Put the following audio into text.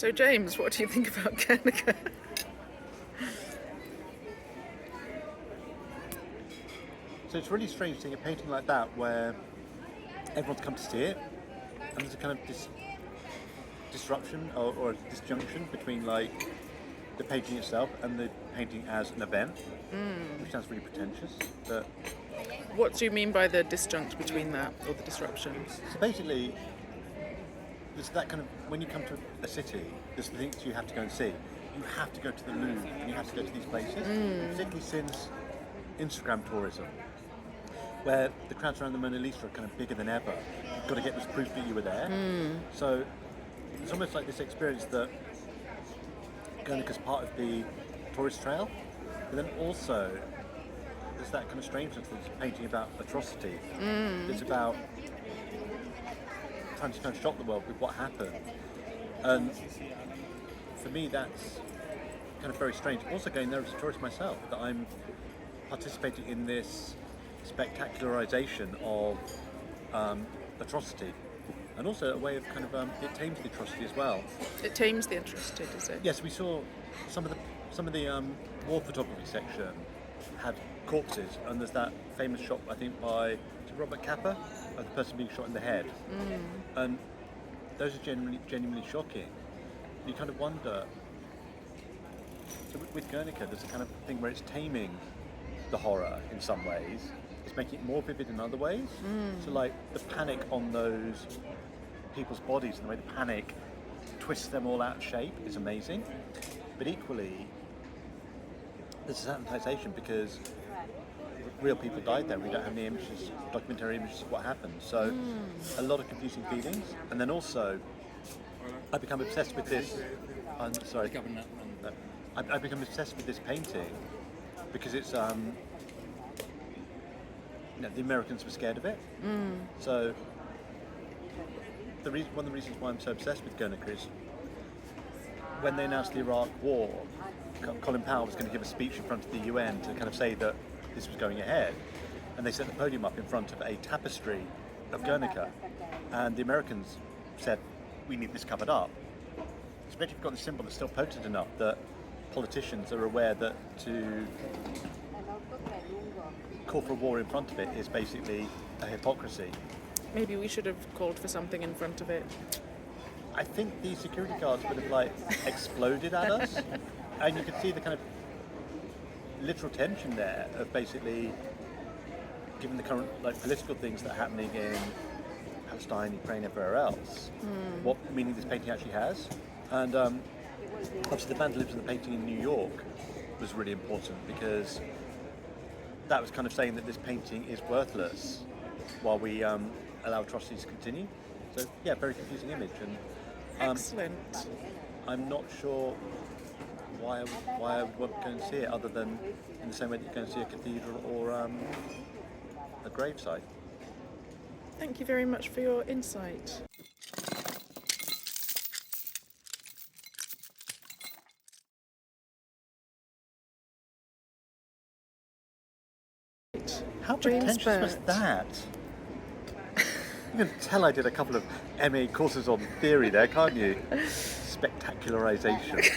So James, what do you think about Guernica? So it's really strange seeing a painting like that where everyone's come to see it, and there's a kind of disruption or a disjunction between like the painting itself and the painting as an event, which sounds really pretentious. But What do you mean by the disjunct between that, or the disruption? so basically, there's that kind of when you come to a city, there's the things you have to go and see. You have to go to the Louvre and you have to go to these places, particularly since Instagram tourism, where the crowds around the Mona Lisa are kind of bigger than ever. You've got to get this proof that you were there. So it's almost like this experience that Guernica's part of the tourist trail, but then also there's that kind of strangeness that's painting about atrocity. It's about trying to kind of shock the world with what happened. And for me, that's kind of very strange. Also going there as a tourist myself, that I'm participating in this spectacularization of atrocity, and also a way of kind of it tames the atrocity as well. It tames the atrocity, does it? Yes, we saw some of the war photography section had corpses, and there's that famous shot I think by Robert Capa of the person being shot in the head, and those are genuinely shocking. You kind of wonder. So with Guernica, there's a kind of thing where it's taming the horror in some ways. It's making it more vivid in other ways. So like the panic on those people's bodies and the way the panic twists them all out of shape is amazing. But equally, there's a sanitisation because real people died there. We don't have any images, documentary images of what happened. So a lot of confusing feelings. And then also, I become obsessed with this. I'm sorry. I become obsessed with this painting because it's the Americans were scared of it. So one of the reasons why I'm so obsessed with Guernica is when they announced the Iraq War, Colin Powell was going to give a speech in front of the UN to kind of say that this was going ahead, and they set the podium up in front of a tapestry of Guernica, and the Americans said, we need this covered up. Especially if you've got the symbol that's still potent enough that politicians are aware that to call for a war in front of it is basically a hypocrisy. Maybe we should have called for something in front of it. I think the security guards would have like exploded at us, and you could see the kind of literal tension there of basically, given the current like political things that are happening in Palestine, Ukraine, everywhere else, what meaning this painting actually has. And obviously the vandalism of the painting in New York was really important because that was kind of saying that this painting is worthless while we allow atrocities to continue. So yeah, very confusing image. And Excellent. I'm not sure why I would want to go and see it other than in the same way that you go and see a cathedral or a gravesite. Thank you very much for your insight. How James pretentious was Burt. that? You can tell I did a couple of MA courses on theory there, can't you? Spectacularization.